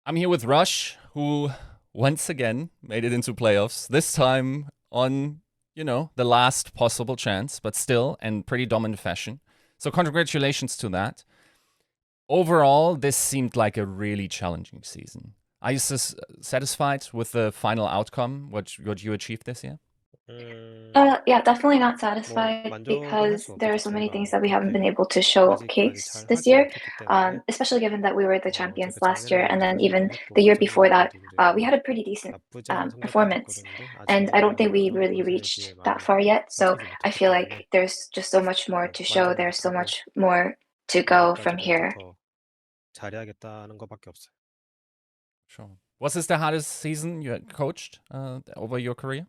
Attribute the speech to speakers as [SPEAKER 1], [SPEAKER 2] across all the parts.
[SPEAKER 1] I'm here with Rush, who once again made it into playoffs. This time on, the last possible chance, but still in pretty dominant fashion. So congratulations to that. Overall, this seemed like a really challenging season. Are you satisfied with the final outcome, what you achieved this year?
[SPEAKER 2] Yeah, definitely not
[SPEAKER 3] 뭐
[SPEAKER 2] satisfied
[SPEAKER 3] 만족은 할
[SPEAKER 2] because
[SPEAKER 3] 수는
[SPEAKER 2] there are
[SPEAKER 3] 없겠죠.
[SPEAKER 2] so many things
[SPEAKER 3] 저희가
[SPEAKER 2] that we haven't been
[SPEAKER 3] 그렇게
[SPEAKER 2] able to
[SPEAKER 3] 아직까지
[SPEAKER 2] showcase
[SPEAKER 3] 잘
[SPEAKER 2] this
[SPEAKER 3] 하지
[SPEAKER 2] year,
[SPEAKER 3] 못했기 때문에
[SPEAKER 2] especially given that we were the champions
[SPEAKER 3] 어차피
[SPEAKER 2] last year, and
[SPEAKER 3] 작년에는
[SPEAKER 2] then
[SPEAKER 3] 이제
[SPEAKER 2] even
[SPEAKER 3] 우승했고
[SPEAKER 2] the year before
[SPEAKER 3] 작년에는
[SPEAKER 2] that, we
[SPEAKER 3] 이제
[SPEAKER 2] had a pretty decent
[SPEAKER 3] 나쁘지 않은 성적까지
[SPEAKER 2] performance.
[SPEAKER 3] 거뒀는데
[SPEAKER 2] And I don't think we
[SPEAKER 3] 아쉽게도
[SPEAKER 2] really
[SPEAKER 3] 그것에 비해
[SPEAKER 2] reached that
[SPEAKER 3] 많이
[SPEAKER 2] far yet. So
[SPEAKER 3] 획득하지
[SPEAKER 2] I
[SPEAKER 3] 못했기
[SPEAKER 2] feel
[SPEAKER 3] 때문에
[SPEAKER 2] like there's just so much more to show.
[SPEAKER 3] 만족은
[SPEAKER 2] There's so
[SPEAKER 3] 못하고
[SPEAKER 2] much more to go from
[SPEAKER 3] 내년까지는 이제
[SPEAKER 2] here.
[SPEAKER 3] 더 잘해야겠다는 것밖에 없어요.
[SPEAKER 1] Sure. Was this the hardest season you had coached over your career?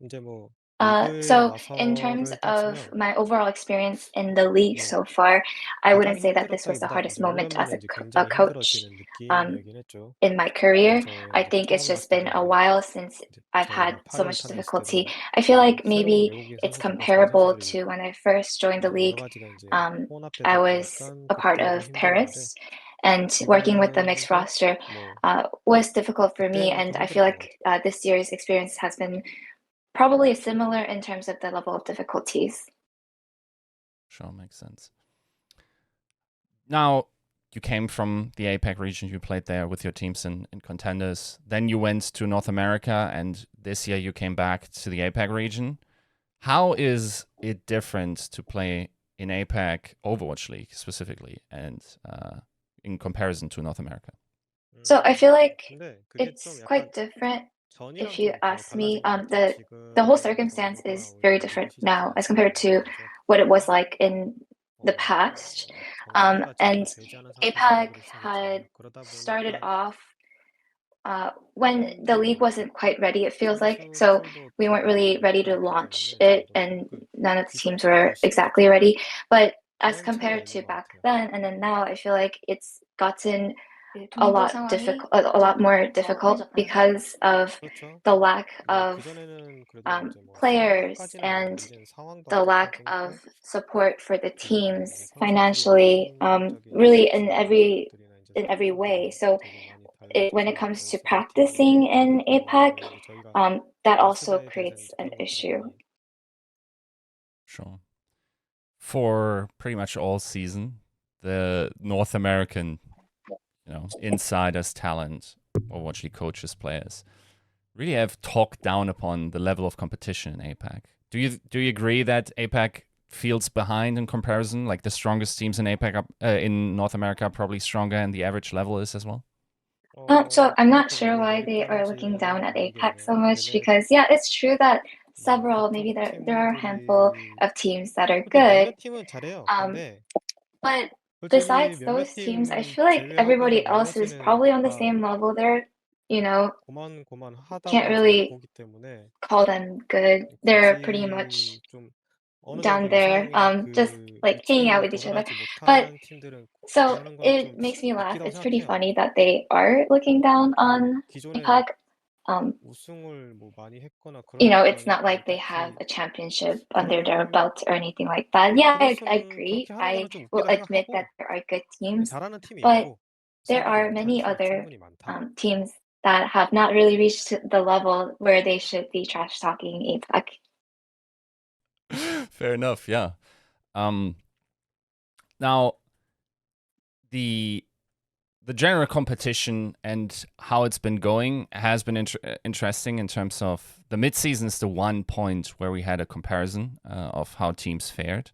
[SPEAKER 3] 이제 뭐 리그에
[SPEAKER 2] So in terms
[SPEAKER 3] 와서를
[SPEAKER 2] of
[SPEAKER 3] 따지면
[SPEAKER 2] my overall experience in the league
[SPEAKER 3] 뭐
[SPEAKER 2] so far, I
[SPEAKER 3] 가장
[SPEAKER 2] wouldn't say that this was the
[SPEAKER 3] 힘들었다기보다
[SPEAKER 2] hardest
[SPEAKER 3] 이제
[SPEAKER 2] moment as
[SPEAKER 3] 오면면에 이제
[SPEAKER 2] a
[SPEAKER 3] 굉장히
[SPEAKER 2] coach
[SPEAKER 3] 힘들어지는
[SPEAKER 2] um,
[SPEAKER 3] 느낌이긴 했죠.
[SPEAKER 2] in my career.
[SPEAKER 3] 그래서
[SPEAKER 2] I
[SPEAKER 3] 이제
[SPEAKER 2] think it's
[SPEAKER 3] 처음에
[SPEAKER 2] just
[SPEAKER 3] 갔을
[SPEAKER 2] been a
[SPEAKER 3] 때도
[SPEAKER 2] while since
[SPEAKER 3] 이제
[SPEAKER 2] I've had
[SPEAKER 3] 저희가
[SPEAKER 2] so
[SPEAKER 3] 8월
[SPEAKER 2] much
[SPEAKER 3] 탈을 했을
[SPEAKER 2] difficulty.
[SPEAKER 3] 때도
[SPEAKER 2] I feel like
[SPEAKER 3] 새로운
[SPEAKER 2] maybe
[SPEAKER 3] 외국인
[SPEAKER 2] it's
[SPEAKER 3] 선수들과 좋은
[SPEAKER 2] comparable
[SPEAKER 3] 선수들이
[SPEAKER 2] to when I first joined the
[SPEAKER 3] 뭐 여러
[SPEAKER 2] league.
[SPEAKER 3] 가지가 이제
[SPEAKER 2] Um, I
[SPEAKER 3] 혼합되다
[SPEAKER 2] was
[SPEAKER 3] 보니까
[SPEAKER 2] a part
[SPEAKER 3] 그때도
[SPEAKER 2] of
[SPEAKER 3] 힘들었는데
[SPEAKER 2] Paris, and working with the mixed
[SPEAKER 3] 지금도
[SPEAKER 2] roster
[SPEAKER 3] 뭐
[SPEAKER 2] was difficult for me.
[SPEAKER 3] 그때는 더
[SPEAKER 2] And I feel
[SPEAKER 3] 힘들었던 것
[SPEAKER 2] like
[SPEAKER 3] 같아요.
[SPEAKER 2] this year's experience has been probably similar in terms of the level of difficulties.
[SPEAKER 1] Sure, makes sense. Now, you came from the APAC region, you played there with your teams in contenders. Then you went to North America, and this year you came back to the APAC region. How is it different to play in APAC Overwatch League specifically, and in comparison to North America?
[SPEAKER 2] So I feel like
[SPEAKER 3] 근데 그게 좀
[SPEAKER 2] it's
[SPEAKER 3] 약간
[SPEAKER 2] quite different.
[SPEAKER 3] 전이랑
[SPEAKER 2] If you
[SPEAKER 3] 좀 더
[SPEAKER 2] ask me,
[SPEAKER 3] 달라진 것 같아요.
[SPEAKER 2] the whole
[SPEAKER 3] 지금
[SPEAKER 2] circumstance is
[SPEAKER 3] 너가
[SPEAKER 2] very
[SPEAKER 3] 우리 리그
[SPEAKER 2] different now
[SPEAKER 3] 시즌
[SPEAKER 2] as compared
[SPEAKER 3] 때
[SPEAKER 2] to
[SPEAKER 3] 먼저
[SPEAKER 2] what it was
[SPEAKER 3] 했는데
[SPEAKER 2] like in the past.
[SPEAKER 3] 정리가 지금
[SPEAKER 2] And
[SPEAKER 3] 되지 않은 상태에서
[SPEAKER 2] APAC
[SPEAKER 3] 리그를 시작했잖아요.
[SPEAKER 2] had
[SPEAKER 3] 그러다
[SPEAKER 2] started
[SPEAKER 3] 보니까
[SPEAKER 2] off when the league
[SPEAKER 3] 좀
[SPEAKER 2] wasn't quite ready, it feels like.
[SPEAKER 3] 선수
[SPEAKER 2] So
[SPEAKER 3] 풀도
[SPEAKER 2] we weren't
[SPEAKER 3] 더
[SPEAKER 2] really ready to
[SPEAKER 3] 넓어졌기
[SPEAKER 2] launch
[SPEAKER 3] 때문에 좀
[SPEAKER 2] it,
[SPEAKER 3] 더
[SPEAKER 2] and
[SPEAKER 3] 그
[SPEAKER 2] none of the teams
[SPEAKER 3] 구성도 더
[SPEAKER 2] were exactly
[SPEAKER 3] 쉬워졌고
[SPEAKER 2] ready. But as
[SPEAKER 3] 그런 차이가
[SPEAKER 2] compared
[SPEAKER 3] 있는
[SPEAKER 2] to
[SPEAKER 3] 것
[SPEAKER 2] back
[SPEAKER 3] 같아요.
[SPEAKER 2] then and then now, I feel like it's gotten a lot difficult, a lot more difficult because of
[SPEAKER 3] 그렇죠.
[SPEAKER 2] the lack
[SPEAKER 3] 뭐
[SPEAKER 2] of
[SPEAKER 3] 그전에는 그래도 이제 뭐
[SPEAKER 2] players
[SPEAKER 3] 상황까지는 아니어도
[SPEAKER 2] and
[SPEAKER 3] 이제는 상황도
[SPEAKER 2] the
[SPEAKER 3] 안 좋고
[SPEAKER 2] lack of
[SPEAKER 3] 하니까
[SPEAKER 2] support for the
[SPEAKER 3] 뭐 이제
[SPEAKER 2] teams
[SPEAKER 3] 선수들이나
[SPEAKER 2] financially,
[SPEAKER 3] 팀적인 이제
[SPEAKER 2] really
[SPEAKER 3] 스포츠적인 것들이나 이제
[SPEAKER 2] in every way.
[SPEAKER 3] 수준들이
[SPEAKER 2] So
[SPEAKER 3] 되게 많이
[SPEAKER 2] when it
[SPEAKER 3] 달라져서
[SPEAKER 2] comes to
[SPEAKER 3] 선수들
[SPEAKER 2] practicing in
[SPEAKER 3] 팀도
[SPEAKER 2] APAC,
[SPEAKER 3] 그렇고 이제 저희가
[SPEAKER 2] that also
[SPEAKER 3] 연습에 대해서
[SPEAKER 2] creates
[SPEAKER 3] 이제
[SPEAKER 2] an
[SPEAKER 3] 그런 것들을
[SPEAKER 2] issue.
[SPEAKER 3] 많이
[SPEAKER 1] Sure. For pretty much all season, the North American, insiders, talent, or what she coaches players, really have talked down upon the level of competition in APAC. Do you agree that APAC feels behind in comparison? Like the strongest teams in APAC, in North America, are probably stronger, and the average level is as well.
[SPEAKER 2] So I'm not
[SPEAKER 3] 그렇게
[SPEAKER 2] sure
[SPEAKER 3] 많이
[SPEAKER 2] why they are looking down
[SPEAKER 3] 몰입하는지는
[SPEAKER 2] at APAC so
[SPEAKER 3] 모르겠네요.
[SPEAKER 2] much because yeah, it's true that
[SPEAKER 3] 뭐
[SPEAKER 2] several, maybe
[SPEAKER 3] 보통
[SPEAKER 2] there are a handful
[SPEAKER 3] 팀들이
[SPEAKER 2] of teams that are
[SPEAKER 3] 그래도
[SPEAKER 2] good.
[SPEAKER 3] 몇몇 팀은 잘해요.
[SPEAKER 2] Um,
[SPEAKER 3] 근데
[SPEAKER 2] but
[SPEAKER 3] 솔직히
[SPEAKER 2] besides
[SPEAKER 3] 몇몇
[SPEAKER 2] those teams, I
[SPEAKER 3] 팀
[SPEAKER 2] feel like
[SPEAKER 3] 제외하고는
[SPEAKER 2] everybody else is
[SPEAKER 3] 나머지는
[SPEAKER 2] probably on the
[SPEAKER 3] 다
[SPEAKER 2] same level. They're, can't
[SPEAKER 3] 고만고만하다고 저는
[SPEAKER 2] really
[SPEAKER 3] 보기 때문에
[SPEAKER 2] call them good. They're pretty much
[SPEAKER 3] 굳이 좀 어느 정도
[SPEAKER 2] down there,
[SPEAKER 3] 이상의
[SPEAKER 2] just
[SPEAKER 3] 그
[SPEAKER 2] like hanging out
[SPEAKER 3] 위치에
[SPEAKER 2] with each other.
[SPEAKER 3] 도달하지
[SPEAKER 2] But
[SPEAKER 3] 못한 팀들은
[SPEAKER 2] so
[SPEAKER 3] 그러는 건 좀
[SPEAKER 2] it makes me laugh.
[SPEAKER 3] 웃기다고
[SPEAKER 2] It's pretty
[SPEAKER 3] 생각해요.
[SPEAKER 2] funny that they are looking down
[SPEAKER 3] 뭐
[SPEAKER 2] on
[SPEAKER 3] 기존에
[SPEAKER 2] APAC.
[SPEAKER 3] 우승을 뭐 많이 했거나 그런
[SPEAKER 2] It's not
[SPEAKER 3] 건
[SPEAKER 2] like they have
[SPEAKER 3] 딱히
[SPEAKER 2] a championship under their
[SPEAKER 3] 그럴
[SPEAKER 2] belt or anything like that. Yeah, I
[SPEAKER 3] 그것은
[SPEAKER 2] agree.
[SPEAKER 3] 그렇게 하는
[SPEAKER 2] I
[SPEAKER 3] 거는 좀
[SPEAKER 2] will
[SPEAKER 3] 웃기다
[SPEAKER 2] admit that
[SPEAKER 3] 생각하고
[SPEAKER 2] there are good teams,
[SPEAKER 3] 잘하는 팀이
[SPEAKER 2] but
[SPEAKER 3] 있고
[SPEAKER 2] there
[SPEAKER 3] 자기도
[SPEAKER 2] are
[SPEAKER 3] 못하는
[SPEAKER 2] many
[SPEAKER 3] 팀이
[SPEAKER 2] other
[SPEAKER 3] 충분히 많다.
[SPEAKER 2] teams that have not really reached the level where they should be trash talking APAC.
[SPEAKER 1] Fair enough. Yeah. Now the general competition and how it's been going has been interesting in terms of the midseason is the one point where we had a comparison of how teams fared.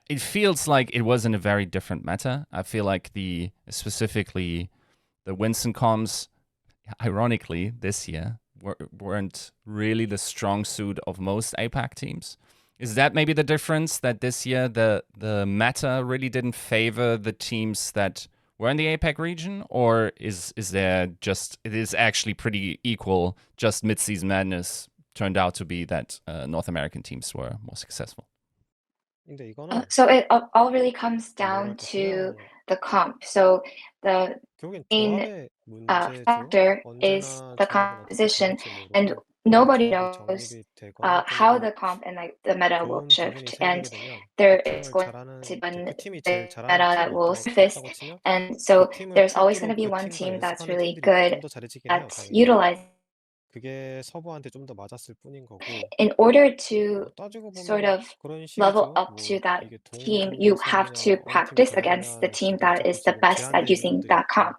[SPEAKER 1] It feels like it was in a very different meta. I feel like specifically the Winston comms, ironically, this year weren't really the strong suit of most APAC teams. Is that maybe the difference, that this year the meta really didn't favor the teams that were in the APAC region, or is there just, it is actually pretty equal, just mid-season madness turned out to be that North American teams were more successful?
[SPEAKER 3] 근데 이거는
[SPEAKER 2] So it all really comes down
[SPEAKER 3] 뭐랄까
[SPEAKER 2] to
[SPEAKER 3] 그냥
[SPEAKER 2] the comp. So the
[SPEAKER 3] 결국엔
[SPEAKER 2] main
[SPEAKER 3] 조합의 문제죠.
[SPEAKER 2] factor is
[SPEAKER 3] 언제나
[SPEAKER 2] the
[SPEAKER 3] 조합은 어떻게
[SPEAKER 2] composition,
[SPEAKER 3] 돌아갈지
[SPEAKER 2] and
[SPEAKER 3] 모르고
[SPEAKER 2] nobody
[SPEAKER 3] 조합이
[SPEAKER 2] knows
[SPEAKER 3] 정립이 되거나
[SPEAKER 2] how
[SPEAKER 3] 좀
[SPEAKER 2] the comp and like the meta will
[SPEAKER 3] 좋은 부분이
[SPEAKER 2] shift, and
[SPEAKER 3] 생기게 되면
[SPEAKER 2] there
[SPEAKER 3] 그
[SPEAKER 2] is
[SPEAKER 3] 팀을
[SPEAKER 2] going
[SPEAKER 3] 잘하는
[SPEAKER 2] to be
[SPEAKER 3] 그 팀이
[SPEAKER 2] the
[SPEAKER 3] 제일 잘하는
[SPEAKER 2] meta that
[SPEAKER 3] 팀이
[SPEAKER 2] will
[SPEAKER 3] 있다고
[SPEAKER 2] surface,
[SPEAKER 3] 했다고 치면
[SPEAKER 2] and
[SPEAKER 3] 그
[SPEAKER 2] so
[SPEAKER 3] 팀을
[SPEAKER 2] there's always going to
[SPEAKER 3] 필두로
[SPEAKER 2] be
[SPEAKER 3] 그
[SPEAKER 2] one
[SPEAKER 3] 팀과
[SPEAKER 2] team that's
[SPEAKER 3] 연습하는
[SPEAKER 2] really
[SPEAKER 3] 팀들이 좀
[SPEAKER 2] good
[SPEAKER 3] 더 잘해지긴 해요,
[SPEAKER 2] at
[SPEAKER 3] 당연히.
[SPEAKER 2] utilizing.
[SPEAKER 3] 그게 서부한테 좀 더 맞았을 뿐인 거고
[SPEAKER 2] In order to
[SPEAKER 3] 따지고
[SPEAKER 2] sort
[SPEAKER 3] 보면
[SPEAKER 2] of
[SPEAKER 3] 그런
[SPEAKER 2] level
[SPEAKER 3] 식이죠.
[SPEAKER 2] up
[SPEAKER 3] 뭐
[SPEAKER 2] to that
[SPEAKER 3] 이게
[SPEAKER 2] team,
[SPEAKER 3] 동부,
[SPEAKER 2] you have
[SPEAKER 3] 서부냐
[SPEAKER 2] to
[SPEAKER 3] 어느 팀이
[SPEAKER 2] practice against the
[SPEAKER 3] 강하냐는
[SPEAKER 2] team
[SPEAKER 3] 식이
[SPEAKER 2] that
[SPEAKER 3] 어차피
[SPEAKER 2] is the
[SPEAKER 3] 지금
[SPEAKER 2] best at
[SPEAKER 3] 제한된
[SPEAKER 2] using
[SPEAKER 3] 인원들이
[SPEAKER 2] that
[SPEAKER 3] 있고
[SPEAKER 2] comp.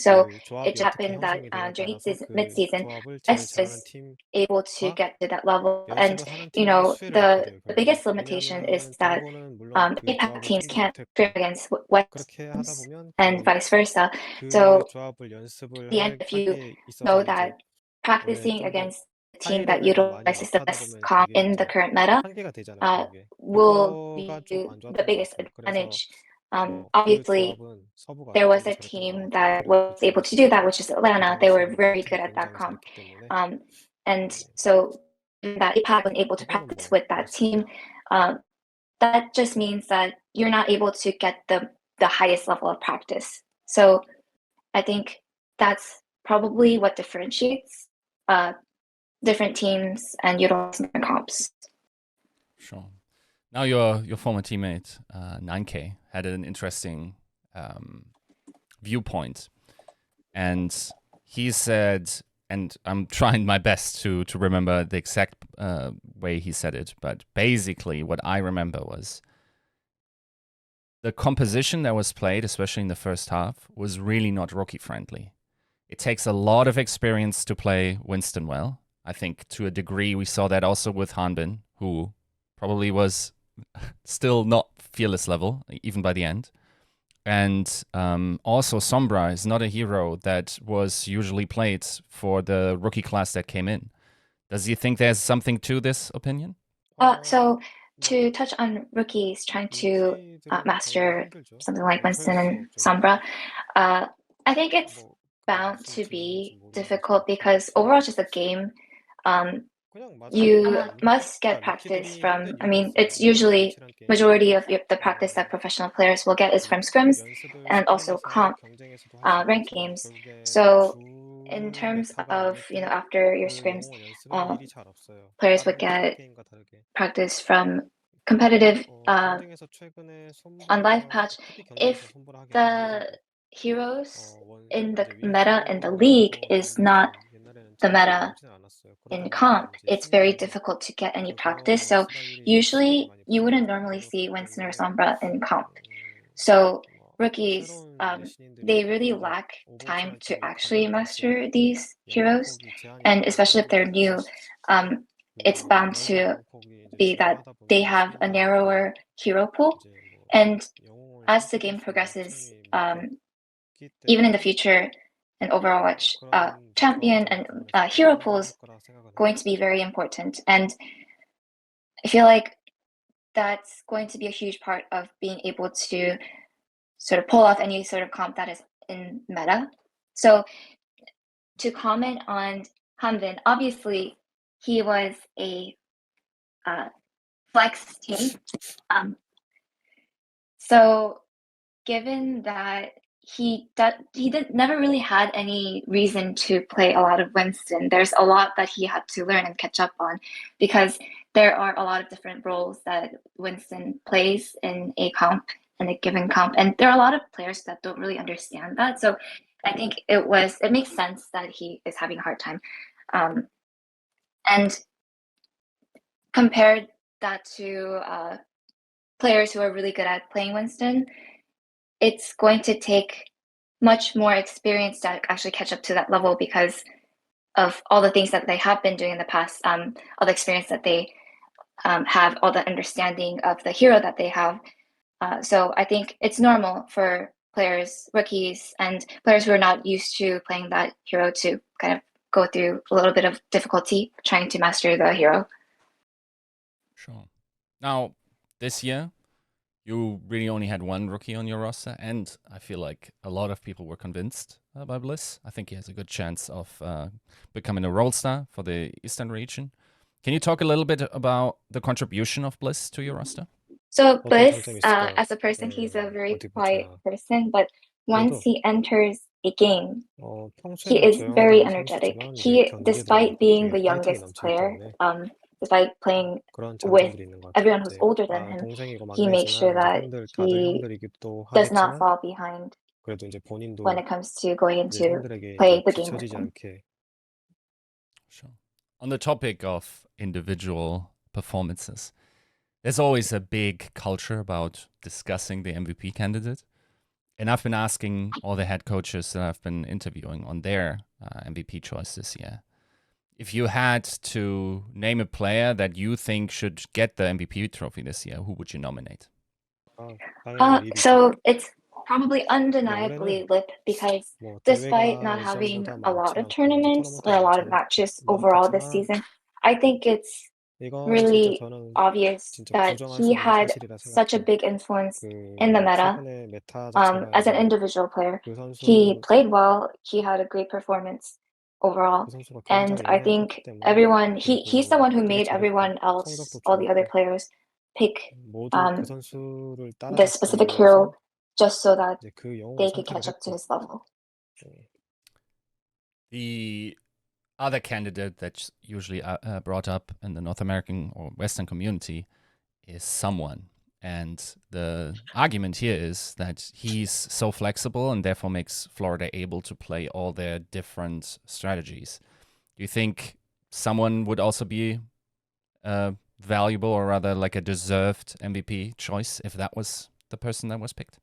[SPEAKER 2] So
[SPEAKER 3] 그
[SPEAKER 2] it
[SPEAKER 3] 조합이
[SPEAKER 2] just
[SPEAKER 3] 어떻게
[SPEAKER 2] happened that
[SPEAKER 3] 형성이 되냐에
[SPEAKER 2] during
[SPEAKER 3] 따라서 그
[SPEAKER 2] mid-season,
[SPEAKER 3] 조합을 제일
[SPEAKER 2] Bliss
[SPEAKER 3] 잘하는
[SPEAKER 2] was
[SPEAKER 3] 팀과
[SPEAKER 2] able to get to that level, and
[SPEAKER 3] 연습을 하는 팀들의 수혜를 받게 돼요,
[SPEAKER 2] the
[SPEAKER 3] 결국엔.
[SPEAKER 2] biggest limitation is
[SPEAKER 3] 왜냐하면
[SPEAKER 2] that
[SPEAKER 3] 동부는 물론 그
[SPEAKER 2] APAC
[SPEAKER 3] 조합을
[SPEAKER 2] teams
[SPEAKER 3] 좀 더
[SPEAKER 2] can't train
[SPEAKER 3] 못했고
[SPEAKER 2] against West
[SPEAKER 3] 그렇게 하다
[SPEAKER 2] teams
[SPEAKER 3] 보면
[SPEAKER 2] and vice versa.
[SPEAKER 3] 그
[SPEAKER 2] So
[SPEAKER 3] 조합을 연습을
[SPEAKER 2] the end, if you
[SPEAKER 3] 하기에
[SPEAKER 2] know
[SPEAKER 3] 있어서 이제
[SPEAKER 2] that
[SPEAKER 3] 원래
[SPEAKER 2] practicing
[SPEAKER 3] 좀 더
[SPEAKER 2] against the
[SPEAKER 3] 하이
[SPEAKER 2] team that
[SPEAKER 3] 레벨과 많이
[SPEAKER 2] utilizes the
[SPEAKER 3] 맞하다
[SPEAKER 2] best
[SPEAKER 3] 보면
[SPEAKER 2] comp
[SPEAKER 3] 그게
[SPEAKER 2] in the
[SPEAKER 3] 이제
[SPEAKER 2] current meta
[SPEAKER 3] 한계가 되잖아요, 결국에.
[SPEAKER 2] will
[SPEAKER 3] 그거가
[SPEAKER 2] be
[SPEAKER 3] 좀 안
[SPEAKER 2] the
[SPEAKER 3] 좋았던 것
[SPEAKER 2] biggest
[SPEAKER 3] 같아요. 그래서
[SPEAKER 2] advantage.
[SPEAKER 3] 그
[SPEAKER 2] Obviously,
[SPEAKER 3] 조합은 서부가
[SPEAKER 2] there
[SPEAKER 3] 좀
[SPEAKER 2] was
[SPEAKER 3] 더
[SPEAKER 2] a
[SPEAKER 3] 잘했던 것
[SPEAKER 2] team
[SPEAKER 3] 같아요.
[SPEAKER 2] that
[SPEAKER 3] 그리고 그
[SPEAKER 2] was able to do
[SPEAKER 3] 조합도
[SPEAKER 2] that, which is
[SPEAKER 3] 그
[SPEAKER 2] Atlanta. They were
[SPEAKER 3] 당시에
[SPEAKER 2] very good
[SPEAKER 3] 딜이
[SPEAKER 2] at that
[SPEAKER 3] 굉장히
[SPEAKER 2] comp.
[SPEAKER 3] 잘했기 때문에
[SPEAKER 2] And
[SPEAKER 3] 네,
[SPEAKER 2] so that APAC was able to
[SPEAKER 3] 그거는
[SPEAKER 2] practice
[SPEAKER 3] 뭐
[SPEAKER 2] with that team.
[SPEAKER 3] 그렇습니다.
[SPEAKER 2] That just means that you're not able to get the highest level of practice. So I think that's probably what differentiates different teams and utilizing their comps.
[SPEAKER 1] Sure. Now your former teammate 9K had an interesting viewpoint, and he said, and I'm trying my best to remember the exact way he said it, but basically what I remember was the composition that was played, especially in the first half, was really not rookie friendly. It takes a lot of experience to play Winston well. I think to a degree we saw that also with Hanbin, who probably was still not fearless level, even by the end. And also Sombra is not a hero that was usually played for the rookie class that came in. Does he think there's something to this opinion?
[SPEAKER 2] So to touch on rookies trying to master something like Winston and Sombra, I think it's bound to be difficult because Overwatch is a game. You must get practice from, I mean, it's usually majority of the practice that professional players will get is from scrims and also comp rank games. So in terms of, after your scrims, players would get practice from competitive on live patch. If the heroes in the meta in the league is not the meta in comp, it's very difficult to get any practice. So usually you wouldn't normally see Winston or Sombra in comp. So rookies, they really lack time to actually master these heroes, and especially if they're new, it's bound to be that they have a narrower hero pool. And as the game progresses, even in the future, an Overwatch champion and hero pool is going to be very important. And I feel like that's going to be a huge part of being able to sort of pull off any sort of comp that is in meta. So to comment on Hanbin, obviously he was a flex team. So given that he never really had any reason to play a lot of Winston, there's a lot that he had to learn and catch up on because there are a lot of different roles that Winston plays in a comp, in a given comp, and there are a lot of players that don't really understand that. So I think it makes sense that he is having a hard time. And compared that to players who are really good at playing Winston, it's going to take much more experience to actually catch up to that level because of all the things that they have been doing in the past, all the experience that they have, all the understanding of the hero that they have. So I think it's normal for players, rookies, and players who are not used to playing that hero to kind of go through a little bit of difficulty trying to master the hero.
[SPEAKER 1] Sure. Now, this year, you really only had one rookie on your roster, and I feel like a lot of people were convinced by Bliss. I think he has a good chance of becoming a RoleStar for the Eastern region. Can you talk a little bit about the contribution of Bliss to your roster?
[SPEAKER 2] So Bliss, as a person, he's a very quiet person, but once he enters a game, he
[SPEAKER 3] 평소에도
[SPEAKER 2] is very
[SPEAKER 3] 조용하던
[SPEAKER 2] energetic.
[SPEAKER 3] 선수지만 이제
[SPEAKER 2] He,
[SPEAKER 3] 경기에
[SPEAKER 2] despite
[SPEAKER 3] 들어가면
[SPEAKER 2] being
[SPEAKER 3] 되게
[SPEAKER 2] the
[SPEAKER 3] 파이팅이
[SPEAKER 2] youngest
[SPEAKER 3] 넘치기
[SPEAKER 2] player,
[SPEAKER 3] 때문에
[SPEAKER 2] despite playing
[SPEAKER 3] 그런
[SPEAKER 2] with
[SPEAKER 3] 장점들이 있는 것 같아요.
[SPEAKER 2] everyone who's
[SPEAKER 3] 이제
[SPEAKER 2] older than him,
[SPEAKER 3] 동생이고
[SPEAKER 2] he makes sure
[SPEAKER 3] 막내지만
[SPEAKER 2] that
[SPEAKER 3] 이제 다들
[SPEAKER 2] he
[SPEAKER 3] 형들이기도
[SPEAKER 2] does not
[SPEAKER 3] 하겠지만
[SPEAKER 2] fall behind
[SPEAKER 3] 그래도 이제
[SPEAKER 2] when
[SPEAKER 3] 본인도
[SPEAKER 2] it comes to going
[SPEAKER 3] 이제
[SPEAKER 2] into
[SPEAKER 3] 형들에게
[SPEAKER 2] play
[SPEAKER 3] 이제
[SPEAKER 2] the game with
[SPEAKER 3] 뒤처지지
[SPEAKER 2] them.
[SPEAKER 3] 않게.
[SPEAKER 1] Sure. On the topic of individual performances, there's always a big culture about discussing the MVP candidate. And I've been asking all the head coaches that I've been interviewing on their MVP choice this year. If you had to name a player that you think should get the MVP trophy this year, who would you nominate?
[SPEAKER 3] 당연히
[SPEAKER 2] So it's probably undeniably
[SPEAKER 3] 원래는
[SPEAKER 2] Lip because
[SPEAKER 3] 뭐
[SPEAKER 2] despite not
[SPEAKER 3] 대회가
[SPEAKER 2] having
[SPEAKER 3] 예전보다
[SPEAKER 2] a lot
[SPEAKER 3] 많진
[SPEAKER 2] of
[SPEAKER 3] 않고 이제
[SPEAKER 2] tournaments or a
[SPEAKER 3] 토너먼트가
[SPEAKER 2] lot of
[SPEAKER 3] 참
[SPEAKER 2] matches
[SPEAKER 3] 많은
[SPEAKER 2] overall this
[SPEAKER 3] 편이지만
[SPEAKER 2] season, I think it's
[SPEAKER 3] 이건 진짜
[SPEAKER 2] really
[SPEAKER 3] 저는
[SPEAKER 2] obvious
[SPEAKER 3] 진짜
[SPEAKER 2] that
[SPEAKER 3] 부정할
[SPEAKER 2] he
[SPEAKER 3] 수 없는
[SPEAKER 2] had
[SPEAKER 3] 사실이라
[SPEAKER 2] such a
[SPEAKER 3] 생각해요.
[SPEAKER 2] big influence
[SPEAKER 3] 그
[SPEAKER 2] in the meta.
[SPEAKER 3] 최근의 메타 자체가
[SPEAKER 2] As an
[SPEAKER 3] 이제
[SPEAKER 2] individual player,
[SPEAKER 3] 그
[SPEAKER 2] he
[SPEAKER 3] 선수
[SPEAKER 2] played well. He had a great performance overall,
[SPEAKER 3] 그 선수가
[SPEAKER 2] and
[SPEAKER 3] 굉장히
[SPEAKER 2] I
[SPEAKER 3] 영향이
[SPEAKER 2] think
[SPEAKER 3] 컸기 때문에
[SPEAKER 2] everyone he's the
[SPEAKER 3] 그리고
[SPEAKER 2] one who
[SPEAKER 3] 되게
[SPEAKER 2] made
[SPEAKER 3] 잘했고
[SPEAKER 2] everyone else,
[SPEAKER 3] 성적도
[SPEAKER 2] all the other
[SPEAKER 3] 좋았고
[SPEAKER 2] players, pick
[SPEAKER 3] 모두 그 선수를
[SPEAKER 2] the
[SPEAKER 3] 따라잡기
[SPEAKER 2] specific hero
[SPEAKER 3] 위해서
[SPEAKER 2] just so that
[SPEAKER 3] 이제 그 영웅을
[SPEAKER 2] they could
[SPEAKER 3] 선택을
[SPEAKER 2] catch up to
[SPEAKER 3] 했고
[SPEAKER 2] his level.
[SPEAKER 1] The other candidate that's usually brought up in the North American or Western community is someone. And the argument here is that he's so flexible and therefore makes Florida able to play all their different strategies. Do you think someone would also be valuable, or rather like a deserved MVP choice if that was the person that was picked?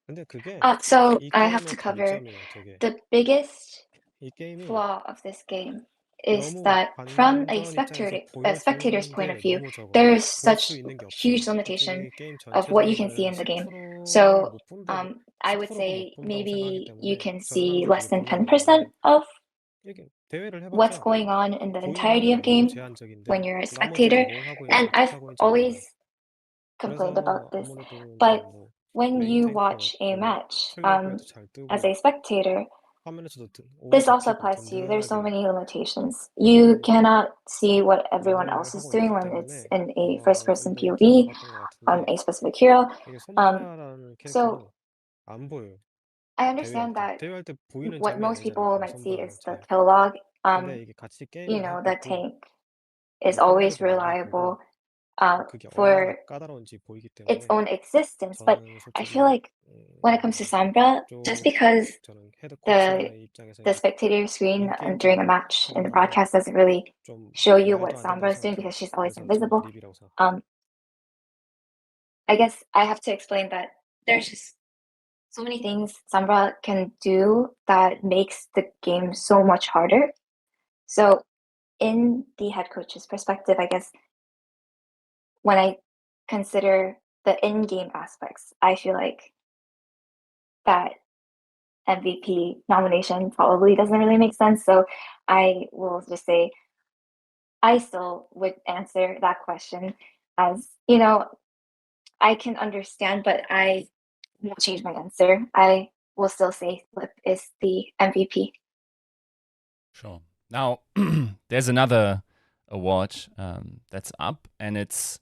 [SPEAKER 3] 근데 그게
[SPEAKER 2] So
[SPEAKER 3] 이
[SPEAKER 2] I have
[SPEAKER 3] 게임의
[SPEAKER 2] to cover
[SPEAKER 3] 단점이에요. 되게
[SPEAKER 2] the biggest
[SPEAKER 3] 이 게임이
[SPEAKER 2] flaw of this game is
[SPEAKER 3] 너무
[SPEAKER 2] that from a
[SPEAKER 3] 관전 입장에서
[SPEAKER 2] spectator's
[SPEAKER 3] 보여주는
[SPEAKER 2] point of
[SPEAKER 3] 게
[SPEAKER 2] view,
[SPEAKER 3] 너무 적어요.
[SPEAKER 2] there is
[SPEAKER 3] 볼 수
[SPEAKER 2] such
[SPEAKER 3] 있는 게 없어요.
[SPEAKER 2] huge limitation
[SPEAKER 3] 솔직히 게임
[SPEAKER 2] of what you can see
[SPEAKER 3] 전체적으로는
[SPEAKER 2] in the game.
[SPEAKER 3] 10%를
[SPEAKER 2] So
[SPEAKER 3] 못 본다고
[SPEAKER 2] I would
[SPEAKER 3] 10%도 못
[SPEAKER 2] say
[SPEAKER 3] 본다고 생각하기
[SPEAKER 2] maybe you
[SPEAKER 3] 때문에
[SPEAKER 2] can
[SPEAKER 3] 저는
[SPEAKER 2] see
[SPEAKER 3] 항상
[SPEAKER 2] less
[SPEAKER 3] 이게
[SPEAKER 2] than
[SPEAKER 3] 보는
[SPEAKER 2] 10%
[SPEAKER 3] 이유는
[SPEAKER 2] of
[SPEAKER 3] 이게 대회를
[SPEAKER 2] what's
[SPEAKER 3] 해봤자
[SPEAKER 2] going on in the
[SPEAKER 3] 보이는
[SPEAKER 2] entirety
[SPEAKER 3] 게
[SPEAKER 2] of
[SPEAKER 3] 너무
[SPEAKER 2] game
[SPEAKER 3] 제한적인데
[SPEAKER 2] when you're a
[SPEAKER 3] 나머지가
[SPEAKER 2] spectator.
[SPEAKER 3] 뭘 하고 있는지
[SPEAKER 2] And
[SPEAKER 3] 어떻게
[SPEAKER 2] I've
[SPEAKER 3] 하고 있는지 몰라요.
[SPEAKER 2] always complained about
[SPEAKER 3] 그래서
[SPEAKER 2] this.
[SPEAKER 3] 아무래도 이제
[SPEAKER 2] But
[SPEAKER 3] 뭐
[SPEAKER 2] when
[SPEAKER 3] 메인
[SPEAKER 2] you watch a
[SPEAKER 3] 탱커였고
[SPEAKER 2] match,
[SPEAKER 3] 클리어플레이도 잘
[SPEAKER 2] as
[SPEAKER 3] 뜨고
[SPEAKER 2] a spectator,
[SPEAKER 3] 화면에서도 오래
[SPEAKER 2] this also
[SPEAKER 3] 잡히고
[SPEAKER 2] applies to you. There's so
[SPEAKER 3] 든든하게
[SPEAKER 2] many limitations. You cannot see what everyone
[SPEAKER 3] 운영을
[SPEAKER 2] else is
[SPEAKER 3] 하고
[SPEAKER 2] doing
[SPEAKER 3] 있기
[SPEAKER 2] when it's
[SPEAKER 3] 때문에
[SPEAKER 2] in a first-person
[SPEAKER 3] 이번 게임이
[SPEAKER 2] POV
[SPEAKER 3] 좋았던 것
[SPEAKER 2] on
[SPEAKER 3] 같은데
[SPEAKER 2] a specific hero.
[SPEAKER 3] 이게 솜브라라는
[SPEAKER 2] So
[SPEAKER 3] 캐릭터는 안 보여요.
[SPEAKER 2] I
[SPEAKER 3] 대회할
[SPEAKER 2] understand
[SPEAKER 3] 때
[SPEAKER 2] that
[SPEAKER 3] 대회할 때 보이는
[SPEAKER 2] what
[SPEAKER 3] 장면이
[SPEAKER 2] most
[SPEAKER 3] 아니잖아요.
[SPEAKER 2] people
[SPEAKER 3] 거의
[SPEAKER 2] might see
[SPEAKER 3] 솜브라는
[SPEAKER 2] is the
[SPEAKER 3] 잘.
[SPEAKER 2] kill log.
[SPEAKER 3] 근데 이게 같이 게임을 하고
[SPEAKER 2] The
[SPEAKER 3] 있고
[SPEAKER 2] tank
[SPEAKER 3] 이제
[SPEAKER 2] is always
[SPEAKER 3] 팬들도 많이
[SPEAKER 2] reliable
[SPEAKER 3] 보고 그게 얼마나
[SPEAKER 2] for
[SPEAKER 3] 까다로운지 보이기
[SPEAKER 2] its
[SPEAKER 3] 때문에
[SPEAKER 2] own existence. But
[SPEAKER 3] 저는
[SPEAKER 2] I feel
[SPEAKER 3] 솔직히
[SPEAKER 2] like when it comes to Sombra, just
[SPEAKER 3] 좀
[SPEAKER 2] because
[SPEAKER 3] 저는 헤드
[SPEAKER 2] the
[SPEAKER 3] 코치의 입장에서
[SPEAKER 2] the
[SPEAKER 3] 이제
[SPEAKER 2] spectator screen
[SPEAKER 3] 인게임
[SPEAKER 2] during a
[SPEAKER 3] 플레이를
[SPEAKER 2] match in the
[SPEAKER 3] 하는 거는
[SPEAKER 2] broadcast doesn't really
[SPEAKER 3] 좀
[SPEAKER 2] show you what
[SPEAKER 3] 말도 안 된다고
[SPEAKER 2] Sombra is doing
[SPEAKER 3] 생각해요.
[SPEAKER 2] because she's always
[SPEAKER 3] 그래서 저는
[SPEAKER 2] invisible.
[SPEAKER 3] 립이라고 생각해요.
[SPEAKER 2] I guess I have to explain that there's just so many things Sombra can do that makes the game so much harder. So in the head coach's perspective, I guess when I consider the in-game aspects, I feel like that MVP nomination probably doesn't really make sense. So I will just say I still would answer that question as, I can understand, but I won't change my answer. I will still say Flip is the MVP.
[SPEAKER 1] Sure. Now, there's another award that's up, and it's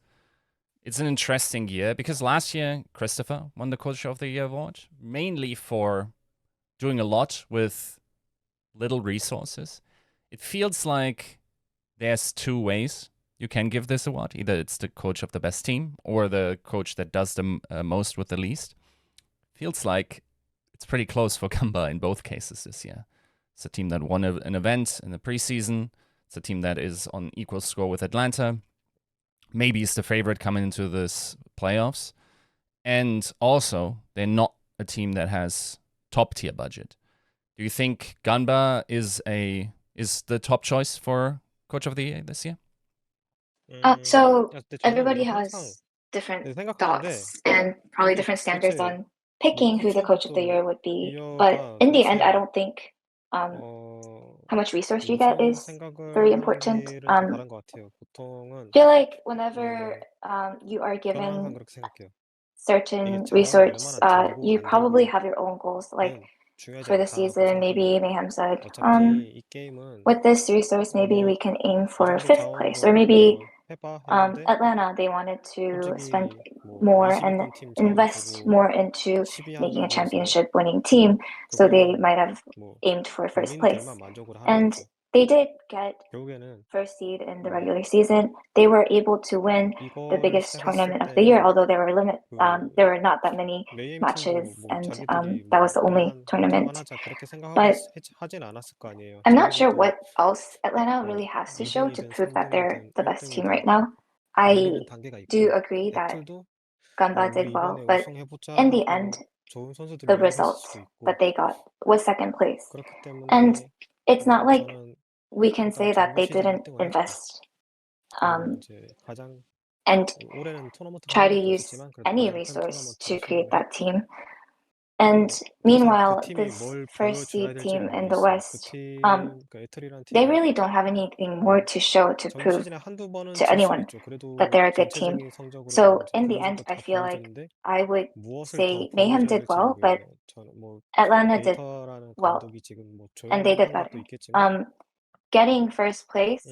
[SPEAKER 1] an interesting year because last year Christopher won the Coach of the Year award, mainly for doing a lot with little resources. It feels like there's two ways you can give this award. Either it's the coach of the best team or the coach that does the most with the least. Feels like it's pretty close for Gamba in both cases this year. It's a team that won an event in the preseason. It's a team that is on equal score with Atlanta. Maybe it's the favorite coming into this playoffs. And also, they're not a team that has top tier budget. Do you think Ganba is the top choice for Coach of the Year this year?
[SPEAKER 2] So
[SPEAKER 3] 근데 저는
[SPEAKER 2] everybody
[SPEAKER 3] 이거 항상
[SPEAKER 2] has different
[SPEAKER 3] 생각하는데
[SPEAKER 2] thoughts and probably different standards
[SPEAKER 3] 대체
[SPEAKER 2] on picking who the Coach of the Year would be. But in the end, I don't think how much resource you get
[SPEAKER 3] 무슨
[SPEAKER 2] is
[SPEAKER 3] 생각을
[SPEAKER 2] very
[SPEAKER 3] 하는
[SPEAKER 2] important.
[SPEAKER 3] 게는 다 다른 것 같아요. 보통은
[SPEAKER 2] Feel like whenever you are
[SPEAKER 3] 저는 항상
[SPEAKER 2] given
[SPEAKER 3] 그렇게 생각해요.
[SPEAKER 2] certain
[SPEAKER 3] 이게 자원이
[SPEAKER 2] resource,
[SPEAKER 3] 얼마나 들고
[SPEAKER 2] you
[SPEAKER 3] 안
[SPEAKER 2] probably
[SPEAKER 3] 들고는
[SPEAKER 2] have your own goals. Like
[SPEAKER 3] 중요하지
[SPEAKER 2] for the
[SPEAKER 3] 않다고
[SPEAKER 2] season, maybe
[SPEAKER 3] 생각합니다.
[SPEAKER 2] Mayhem said,
[SPEAKER 3] 어차피 이 게임은
[SPEAKER 2] with this resource, maybe
[SPEAKER 3] 뭐
[SPEAKER 2] we can aim
[SPEAKER 3] 이
[SPEAKER 2] for
[SPEAKER 3] 정도
[SPEAKER 2] fifth place,
[SPEAKER 3] 자원으로
[SPEAKER 2] or maybe
[SPEAKER 3] 뭐
[SPEAKER 2] Atlanta, they wanted to spend more and invest more into making a championship-winning team, so they might have aimed for first place. And they did get first seed in the regular season. They were able to win the biggest tournament of the year, although there were not that many matches, and that was the only tournament. But I'm not sure what else Atlanta really has to show to prove that they're the best team right now. I do agree that Gamba did well, but in the end, the result that they got was second place. And it's not like we can say that they didn't invest and try to use any resource to create that team. And meanwhile, this first seed team in the West, they really don't have anything more to show to prove to anyone that they're a good team. So in the end, I feel like I would say Mayhem did well, but Atlanta did well, and they did better. Getting first place,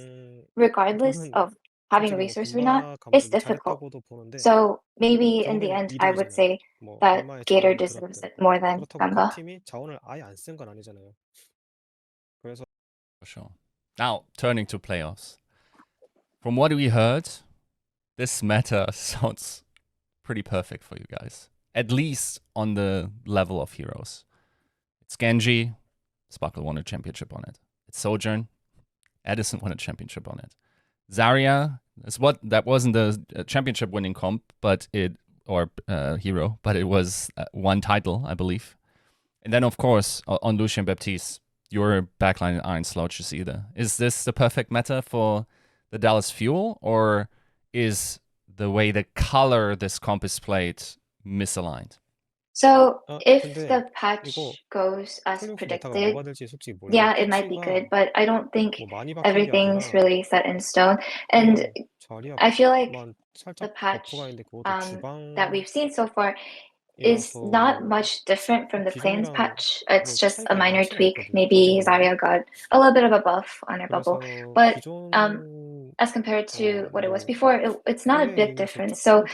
[SPEAKER 2] regardless of having resource or not, is difficult. So maybe in the end, I would say that Gator deserves it more than Gamba.
[SPEAKER 1] For sure. Now, turning to playoffs. From what we heard, this meta sounds pretty perfect for you guys. At least on the level of heroes. It's Genji. Sparkle won a championship on it. It's Sojourn. Edison won a championship on it. Zarya, that wasn't a championship winning comp, but hero, but it was one title, I believe. And then, of course, on Lucian Baptiste, your backline aren't slouches either. Is this the perfect meta for the Dallas Fuel, or is the way the color this comp is played misaligned?
[SPEAKER 2] So if the patch goes as predicted, yeah, it might be good, but I don't think everything's really set in stone. And I feel like the patch that we've seen so far is not much different from the Plains patch. It's just a minor tweak. Maybe Zarya got a little bit of a buff on her bubble, but as compared to what it was before, it's not a big difference. So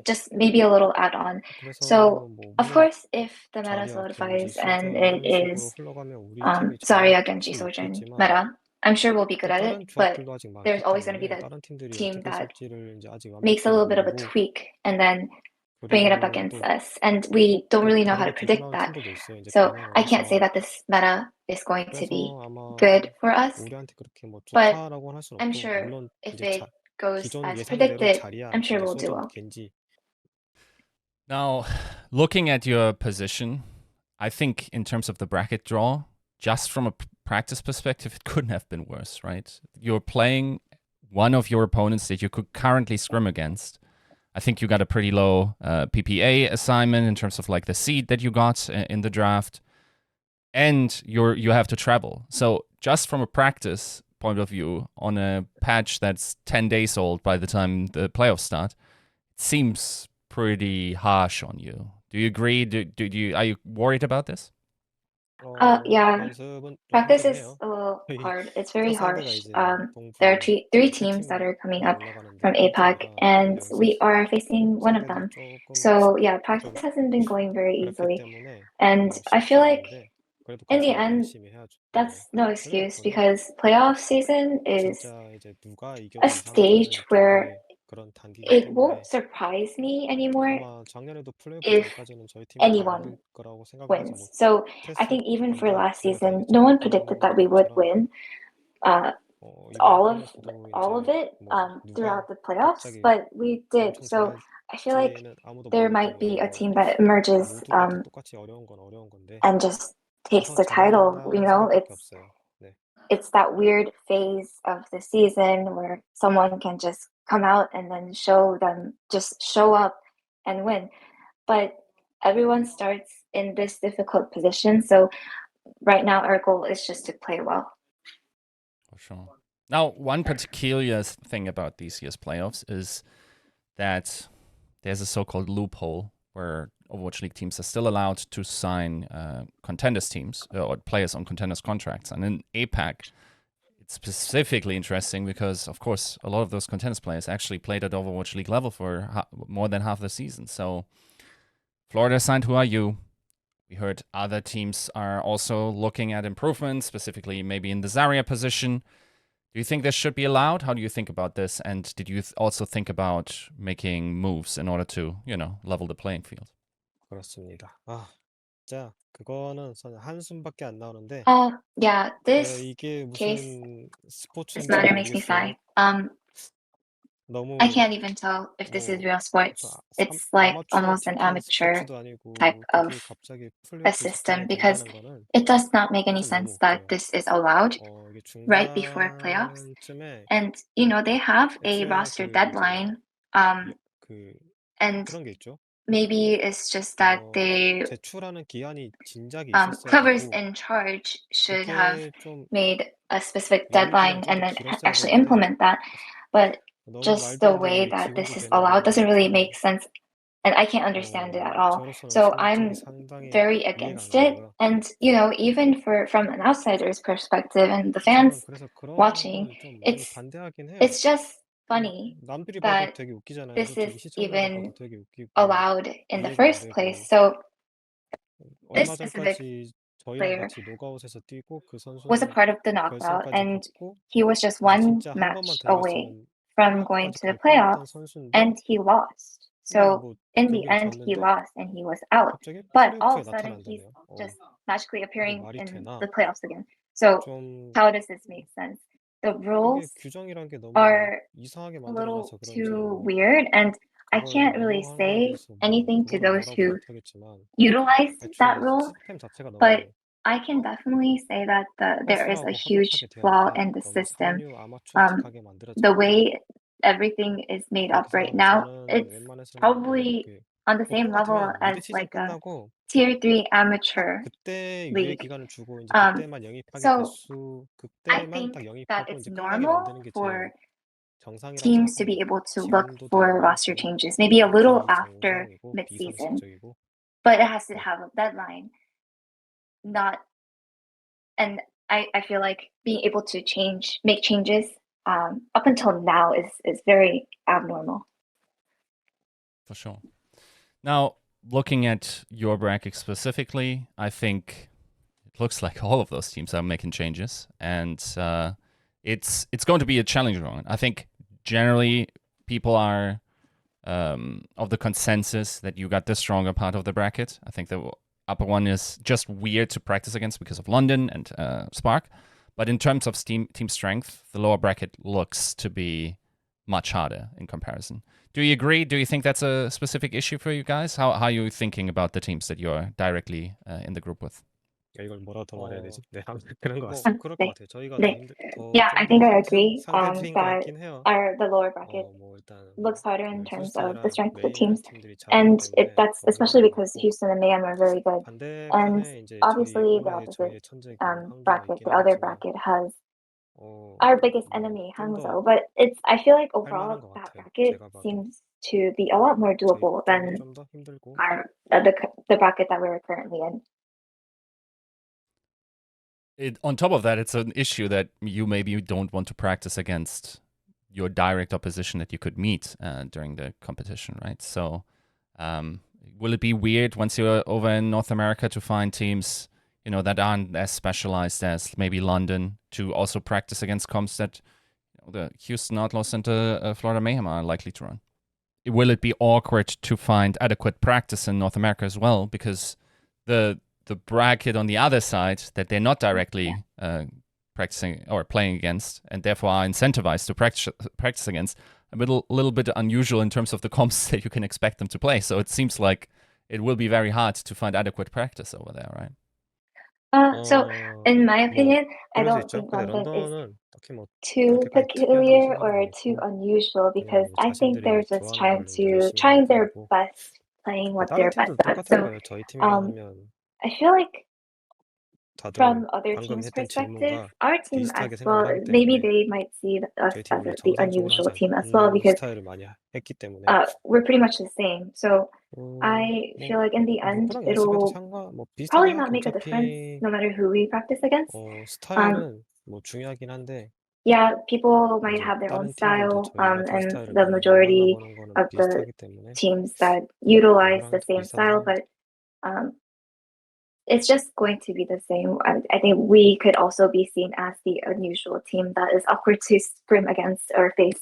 [SPEAKER 2] just maybe a little add-on. So of course, if the meta solidifies and it is Zarya, Genji, Sojourn meta, I'm sure we'll be good at it, but there's always going to be that team that makes a little bit of a tweak and then bring it up against us, and we don't really know how to predict that. So I can't say that this meta is going to be good for us, but I'm sure if it goes as predicted, I'm sure we'll do well.
[SPEAKER 1] Now, looking at your position, I think in terms of the bracket draw, just from a practice perspective, it couldn't have been worse, right? You're playing one of your opponents that you could currently scrim against. I think you got a pretty low PPA assignment in terms of like the seed that you got in the draft, and you have to travel. So just from a practice point of view, on a patch that's 10 days old by the time the playoffs start, it seems pretty harsh on you. Do you agree? Are you worried about this?
[SPEAKER 2] Yeah, practice is a little hard. It's very harsh. There are three teams that are coming up from APAC, and we are facing one of them. So yeah, practice hasn't been going very easily. And I feel like in the end, that's no excuse, because playoff season is a stage where it won't surprise me anymore if anyone wins. So I think even for last season, no one predicted that we would win all of it throughout the playoffs, but we did. So I feel like there might be a team that emerges and just takes the title. You know, it's that weird phase of the season where someone can just come out and then show up and win. But everyone starts in this difficult position. So right now our goal is just to play well.
[SPEAKER 1] For sure. Now, one particular thing about this year's playoffs is that there's a so-called loophole where Overwatch League teams are still allowed to sign contenders teams or players on contenders contracts. And in APAC, it's specifically interesting because, of course, a lot of those contenders players actually played at Overwatch League level for more than half the season. So, Florida signed Who Are You? We heard other teams are also looking at improvements, specifically maybe in the Zarya position. Do you think this should be allowed? How do you think about this? And did you also think about making moves in order to, level the playing field?
[SPEAKER 3] 그렇습니다. 진짜 그거는 한숨밖에 안 나오는데
[SPEAKER 2] Yeah, this
[SPEAKER 3] 이게
[SPEAKER 2] case,
[SPEAKER 3] 무슨
[SPEAKER 2] this
[SPEAKER 3] 스포츠인지
[SPEAKER 2] matter makes me sigh.
[SPEAKER 3] 너무
[SPEAKER 2] I can't even tell if this is real sports. It's like almost an amateur type of
[SPEAKER 3] 갑자기
[SPEAKER 2] a system because it does not make any sense that this is allowed right before playoffs. And they have a roster deadline. And
[SPEAKER 3] 그런 게 있죠.
[SPEAKER 2] maybe it's just that they
[SPEAKER 3] 제출하는 기한이 진작에
[SPEAKER 2] whoever's
[SPEAKER 3] 있었어야
[SPEAKER 2] in charge should
[SPEAKER 3] 그게
[SPEAKER 2] have
[SPEAKER 3] 좀
[SPEAKER 2] made a specific
[SPEAKER 3] 연휴
[SPEAKER 2] deadline
[SPEAKER 3] 기간이
[SPEAKER 2] and
[SPEAKER 3] 좀더
[SPEAKER 2] then
[SPEAKER 3] 길었어야
[SPEAKER 2] actually
[SPEAKER 3] 되는데
[SPEAKER 2] implement that. But
[SPEAKER 3] 너무
[SPEAKER 2] just
[SPEAKER 3] 말도
[SPEAKER 2] the
[SPEAKER 3] 안
[SPEAKER 2] way
[SPEAKER 3] 되게
[SPEAKER 2] that this
[SPEAKER 3] 기용도
[SPEAKER 2] is
[SPEAKER 3] 되는
[SPEAKER 2] allowed doesn't really
[SPEAKER 3] 거니까
[SPEAKER 2] make sense, and I can't understand it at all.
[SPEAKER 3] 저로서는
[SPEAKER 2] So
[SPEAKER 3] 성격이
[SPEAKER 2] I'm
[SPEAKER 3] 상당히
[SPEAKER 2] very
[SPEAKER 3] 이해가 안
[SPEAKER 2] against it.
[SPEAKER 3] 가고요.
[SPEAKER 2] And even from an outsider's perspective and the
[SPEAKER 3] 저는
[SPEAKER 2] fans
[SPEAKER 3] 그래서 그런
[SPEAKER 2] watching,
[SPEAKER 3] 걸 좀 많이 반대하긴 해요.
[SPEAKER 2] it's just funny
[SPEAKER 3] 남들이 봐도
[SPEAKER 2] that
[SPEAKER 3] 되게 웃기잖아요.
[SPEAKER 2] this is
[SPEAKER 3] 솔직히 시청자가 봐도
[SPEAKER 2] even
[SPEAKER 3] 되게 웃기고
[SPEAKER 2] allowed in the
[SPEAKER 3] 이해가 안
[SPEAKER 2] first
[SPEAKER 3] 되고
[SPEAKER 2] place. So
[SPEAKER 3] 얼마
[SPEAKER 2] this specific
[SPEAKER 3] 전까지 저희랑
[SPEAKER 2] player
[SPEAKER 3] 같이 노가웃에서 뛰고 그
[SPEAKER 2] was a
[SPEAKER 3] 선수는
[SPEAKER 2] part of the knockout,
[SPEAKER 3] 결승까지
[SPEAKER 2] and
[SPEAKER 3] 갔고
[SPEAKER 2] he was just
[SPEAKER 3] 이제
[SPEAKER 2] one
[SPEAKER 3] 진짜 한 번만
[SPEAKER 2] match
[SPEAKER 3] 더
[SPEAKER 2] away
[SPEAKER 3] 이겼으면
[SPEAKER 2] from going
[SPEAKER 3] 플레이오프까지
[SPEAKER 2] to the
[SPEAKER 3] 갈 뻔했던
[SPEAKER 2] playoffs,
[SPEAKER 3] 선수인데
[SPEAKER 2] and he lost. So
[SPEAKER 3] 뭐
[SPEAKER 2] in the
[SPEAKER 3] 결국엔
[SPEAKER 2] end, he
[SPEAKER 3] 졌는데
[SPEAKER 2] lost and he was out.
[SPEAKER 3] 갑자기
[SPEAKER 2] But all of
[SPEAKER 3] 플레이오프에
[SPEAKER 2] a sudden, he's
[SPEAKER 3] 나타난다네요.
[SPEAKER 2] just magically
[SPEAKER 3] 이게
[SPEAKER 2] appearing
[SPEAKER 3] 말이
[SPEAKER 2] in
[SPEAKER 3] 되나?
[SPEAKER 2] the playoffs again. So
[SPEAKER 3] 좀
[SPEAKER 2] how does this make sense? The
[SPEAKER 3] 이게
[SPEAKER 2] rules
[SPEAKER 3] 규정이란 게 너무
[SPEAKER 2] are
[SPEAKER 3] 이상하게
[SPEAKER 2] a little
[SPEAKER 3] 만들어놔서 그런지
[SPEAKER 2] too weird, and I
[SPEAKER 3] 그걸
[SPEAKER 2] can't really
[SPEAKER 3] 운영한 거에
[SPEAKER 2] say
[SPEAKER 3] 대해서
[SPEAKER 2] anything to
[SPEAKER 3] 그거는
[SPEAKER 2] those
[SPEAKER 3] 뭐라고
[SPEAKER 2] who
[SPEAKER 3] 못하겠지만
[SPEAKER 2] utilized that
[SPEAKER 3] 애초에
[SPEAKER 2] rule.
[SPEAKER 3] 시스템 자체가
[SPEAKER 2] But
[SPEAKER 3] 너무
[SPEAKER 2] I can definitely say that there is a
[SPEAKER 3] 허술하고
[SPEAKER 2] huge
[SPEAKER 3] 허접하게 되어
[SPEAKER 2] flaw
[SPEAKER 3] 있다.
[SPEAKER 2] in the
[SPEAKER 3] 너무
[SPEAKER 2] system.
[SPEAKER 3] 선유 아마추어틱하게 만들어져
[SPEAKER 2] The
[SPEAKER 3] 있다.
[SPEAKER 2] way everything is made up
[SPEAKER 3] 그렇게
[SPEAKER 2] right now,
[SPEAKER 3] 생각해서는
[SPEAKER 2] it's
[SPEAKER 3] 웬만해서는
[SPEAKER 2] probably on the same
[SPEAKER 3] 볼 것
[SPEAKER 2] level
[SPEAKER 3] 같으면
[SPEAKER 2] as
[SPEAKER 3] 미드 시즌
[SPEAKER 2] like a
[SPEAKER 3] 끝나고
[SPEAKER 2] tier 3
[SPEAKER 3] 딱
[SPEAKER 2] amateur
[SPEAKER 3] 그때 유예
[SPEAKER 2] league.
[SPEAKER 3] 기간을 주고 이제
[SPEAKER 2] Um,
[SPEAKER 3] 그때만 영입하게
[SPEAKER 2] so
[SPEAKER 3] 개수
[SPEAKER 2] I
[SPEAKER 3] 그때만
[SPEAKER 2] think
[SPEAKER 3] 딱
[SPEAKER 2] that
[SPEAKER 3] 영입하고
[SPEAKER 2] it's
[SPEAKER 3] 이제 끝나게
[SPEAKER 2] normal
[SPEAKER 3] 만드는 게
[SPEAKER 2] for
[SPEAKER 3] 제일 정상이라고
[SPEAKER 2] teams to be
[SPEAKER 3] 생각합니다.
[SPEAKER 2] able to look
[SPEAKER 3] 지금도
[SPEAKER 2] for
[SPEAKER 3] 되는
[SPEAKER 2] roster
[SPEAKER 3] 좀
[SPEAKER 2] changes, maybe a little after
[SPEAKER 3] 비정상이고
[SPEAKER 2] mid-season,
[SPEAKER 3] 비상식적이고
[SPEAKER 2] but it has to have a deadline. And I feel like being able to make changes up until now is very abnormal.
[SPEAKER 1] For sure. Now, looking at your bracket specifically, I think it looks like all of those teams are making changes, and it's going to be a challenging one. I think generally people are of the consensus that you got the stronger part of the bracket. I think the upper one is just weird to practice against because of London and Spark. But in terms of team strength, the lower bracket looks to be much harder in comparison. Do you agree? Do you think that's a specific issue for you guys? How are you thinking about the teams that you're directly in the group with?
[SPEAKER 3] 이걸 뭐라고 더 말해야 되지? 네, 아무튼 그런 것
[SPEAKER 2] 뭐,
[SPEAKER 3] 같습니다. 그럴 것 같아요. 저희가
[SPEAKER 2] 네.
[SPEAKER 3] 더
[SPEAKER 2] Yeah, I think I agree
[SPEAKER 3] 상대들인 것
[SPEAKER 2] that
[SPEAKER 3] 같긴 해요.
[SPEAKER 2] the lower bracket
[SPEAKER 3] 뭐 일단
[SPEAKER 2] looks harder in
[SPEAKER 3] 그
[SPEAKER 2] terms of the
[SPEAKER 3] 휴스랑
[SPEAKER 2] strength of the
[SPEAKER 3] 메이랑
[SPEAKER 2] teams.
[SPEAKER 3] 팀들이 잘하기
[SPEAKER 2] And
[SPEAKER 3] 때문에
[SPEAKER 2] that's
[SPEAKER 3] 더
[SPEAKER 2] especially
[SPEAKER 3] 어려운 것
[SPEAKER 2] because
[SPEAKER 3] 같고
[SPEAKER 2] Houston and Mayhem are very good. And
[SPEAKER 3] 반대편에 이제 저희
[SPEAKER 2] obviously the
[SPEAKER 3] 오늘 저희의
[SPEAKER 2] opposite
[SPEAKER 3] 천재
[SPEAKER 2] bracket,
[SPEAKER 3] 항저가
[SPEAKER 2] the
[SPEAKER 3] 있긴
[SPEAKER 2] other
[SPEAKER 3] 하겠지만
[SPEAKER 2] bracket has our biggest enemy,
[SPEAKER 3] 좀 더
[SPEAKER 2] Hangzhou. But I feel like
[SPEAKER 3] 할 만한
[SPEAKER 2] overall
[SPEAKER 3] 것
[SPEAKER 2] that
[SPEAKER 3] 같아요.
[SPEAKER 2] bracket
[SPEAKER 3] 제가 봐도
[SPEAKER 2] seems to be a lot more
[SPEAKER 3] 저희
[SPEAKER 2] doable
[SPEAKER 3] 때는
[SPEAKER 2] than
[SPEAKER 3] 좀 더 힘들고
[SPEAKER 2] the bracket that we're currently in.
[SPEAKER 1] On top of that, it's an issue that you maybe don't want to practice against your direct opposition that you could meet during the competition, right? So will it be weird once you're over in North America to find teams, that aren't as specialized as maybe London to also practice against comps that the Houston Outlaws and Florida Mayhem are likely to run? Will it be awkward to find adequate practice in North America as well? Because the bracket on the other side that they're not directly practicing or playing against, and therefore are incentivized to practice against, a little bit unusual in terms of the comps that you can expect them to play. So it seems like it will be very hard to find adequate practice over there, right?
[SPEAKER 2] So in my opinion, I
[SPEAKER 3] 그럴 수
[SPEAKER 2] don't
[SPEAKER 3] 있죠.
[SPEAKER 2] think
[SPEAKER 3] 근데
[SPEAKER 2] London is
[SPEAKER 3] 런던은 딱히 뭐
[SPEAKER 2] too
[SPEAKER 3] 그렇게까지 특이하다고
[SPEAKER 2] peculiar
[SPEAKER 3] 생각은
[SPEAKER 2] or
[SPEAKER 3] 안
[SPEAKER 2] too
[SPEAKER 3] 했고
[SPEAKER 2] unusual
[SPEAKER 3] 그냥
[SPEAKER 2] because
[SPEAKER 3] 이제
[SPEAKER 2] I think they're
[SPEAKER 3] 자신들이
[SPEAKER 2] just
[SPEAKER 3] 좋아하는 걸로 이제 열심히
[SPEAKER 2] trying
[SPEAKER 3] 하는
[SPEAKER 2] their
[SPEAKER 3] 거고
[SPEAKER 2] best, playing what
[SPEAKER 3] 다른
[SPEAKER 2] they're best
[SPEAKER 3] 팀도
[SPEAKER 2] at.
[SPEAKER 3] 똑같을
[SPEAKER 2] So
[SPEAKER 3] 거예요. 저희 팀이랑 하면
[SPEAKER 2] I feel like
[SPEAKER 3] 다들
[SPEAKER 2] from other
[SPEAKER 3] 방금
[SPEAKER 2] teams'
[SPEAKER 3] 했던
[SPEAKER 2] perspective,
[SPEAKER 3] 질문과
[SPEAKER 2] our team as
[SPEAKER 3] 비슷하게
[SPEAKER 2] well,
[SPEAKER 3] 생각을 하기
[SPEAKER 2] maybe
[SPEAKER 3] 때문에
[SPEAKER 2] they might see us
[SPEAKER 3] 저희
[SPEAKER 2] as
[SPEAKER 3] 팀은 이제
[SPEAKER 2] the
[SPEAKER 3] 정상적으로
[SPEAKER 2] unusual
[SPEAKER 3] 하지
[SPEAKER 2] team as well
[SPEAKER 3] 않는
[SPEAKER 2] because
[SPEAKER 3] 스타일을 많이 했기 때문에
[SPEAKER 2] we're pretty much the same. So I feel like in the end,
[SPEAKER 3] 누구랑 연습해도
[SPEAKER 2] it'll
[SPEAKER 3] 뭐 비슷하긴
[SPEAKER 2] probably not
[SPEAKER 3] 하고
[SPEAKER 2] make a difference
[SPEAKER 3] 어차피
[SPEAKER 2] no matter who we practice against.
[SPEAKER 3] 스타일은 뭐 중요하긴 한데
[SPEAKER 2] Yeah, people might
[SPEAKER 3] 이제
[SPEAKER 2] have their own
[SPEAKER 3] 다른 팀들도
[SPEAKER 2] style,
[SPEAKER 3] 저희가 팀
[SPEAKER 2] and
[SPEAKER 3] 스타일을
[SPEAKER 2] the
[SPEAKER 3] 많이
[SPEAKER 2] majority
[SPEAKER 3] 원하는 거는
[SPEAKER 2] of the
[SPEAKER 3] 비슷하기 때문에
[SPEAKER 2] teams that utilize the
[SPEAKER 3] 누구랑
[SPEAKER 2] same
[SPEAKER 3] 비슷하게
[SPEAKER 2] style,
[SPEAKER 3] 합니다.
[SPEAKER 2] but it's just going to be the same. I think we could also be seen as the unusual team that is awkward to scrim against or face.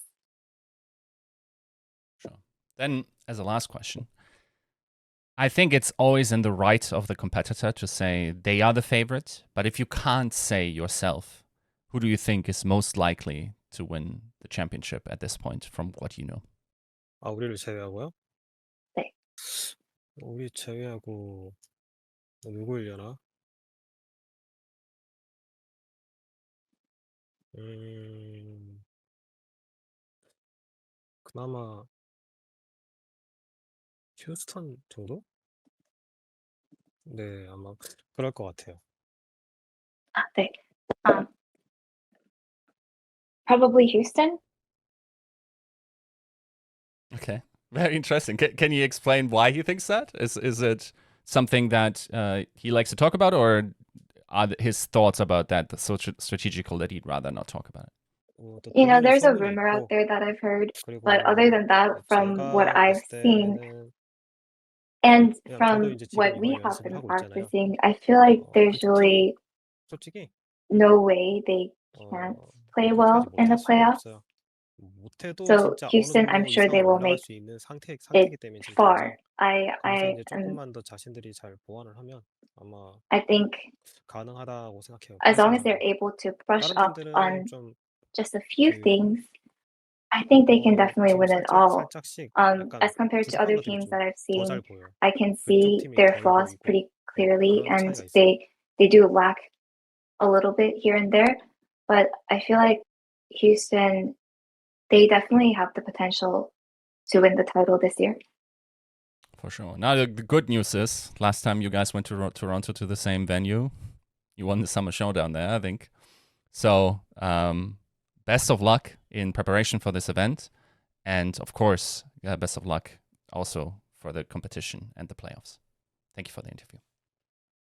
[SPEAKER 1] Sure. Then, as a last question, I think it's always in the right of the competitor to say they are the favorite, but if you can't say yourself, who do you think is most likely to win the championship at this point from what you know?
[SPEAKER 3] 아, 우리를 제외하고요?
[SPEAKER 2] 네.
[SPEAKER 3] 우리 제외하고 누구이려나? 그나마 휴스턴 정도? 네, 아마 그럴 것 같아요.
[SPEAKER 2] 네. Probably Houston.
[SPEAKER 1] Okay, very interesting. Can you explain why he thinks that? Is it something that he likes to talk about, or are his thoughts about that so strategical that he'd rather not talk about it?
[SPEAKER 2] You know, there's a rumor out there that I've heard, but other than that, from what I've seen and from what we have been practicing, I feel like there's really
[SPEAKER 3] 솔직히
[SPEAKER 2] no way they can't play well in the playoffs.
[SPEAKER 3] 못해도
[SPEAKER 2] So
[SPEAKER 3] 진짜 어느
[SPEAKER 2] Houston, I'm
[SPEAKER 3] 정도
[SPEAKER 2] sure they
[SPEAKER 3] 이상
[SPEAKER 2] will
[SPEAKER 3] 올라갈
[SPEAKER 2] make
[SPEAKER 3] 수 있는
[SPEAKER 2] it
[SPEAKER 3] 상태이기 때문에 지금
[SPEAKER 2] far.
[SPEAKER 3] 당장 거기서
[SPEAKER 2] I
[SPEAKER 3] 이제
[SPEAKER 2] am.
[SPEAKER 3] 조금만 더 자신들이 잘 보완을 하면 아마
[SPEAKER 2] I think
[SPEAKER 3] 가능하다고 생각해요.
[SPEAKER 2] as long as
[SPEAKER 3] 그래서
[SPEAKER 2] they're able to brush
[SPEAKER 3] 다른
[SPEAKER 2] up
[SPEAKER 3] 팀들은
[SPEAKER 2] on
[SPEAKER 3] 좀
[SPEAKER 2] just a few
[SPEAKER 3] 그
[SPEAKER 2] things, I think they can definitely
[SPEAKER 3] 지금
[SPEAKER 2] win it all.
[SPEAKER 3] 살짝씩 약간
[SPEAKER 2] As compared to
[SPEAKER 3] 부족한
[SPEAKER 2] other
[SPEAKER 3] 것들이
[SPEAKER 2] teams
[SPEAKER 3] 좀
[SPEAKER 2] that I've
[SPEAKER 3] 더 잘
[SPEAKER 2] seen,
[SPEAKER 3] 보여요.
[SPEAKER 2] I can
[SPEAKER 3] 그쪽
[SPEAKER 2] see
[SPEAKER 3] 팀이
[SPEAKER 2] their
[SPEAKER 3] 덜
[SPEAKER 2] flaws
[SPEAKER 3] 보이고
[SPEAKER 2] pretty clearly,
[SPEAKER 3] 그런
[SPEAKER 2] and
[SPEAKER 3] 차이가 있어요.
[SPEAKER 2] they do lack a little bit here and there. But I feel like Houston, they definitely have the potential to win the title this year.
[SPEAKER 1] For sure. Now the good news is, last time you guys went to Toronto to the same venue, you won the Summer Showdown there, I think. So best of luck in preparation for this event, and of course, best of luck also for the competition and the playoffs. Thank you for the interview.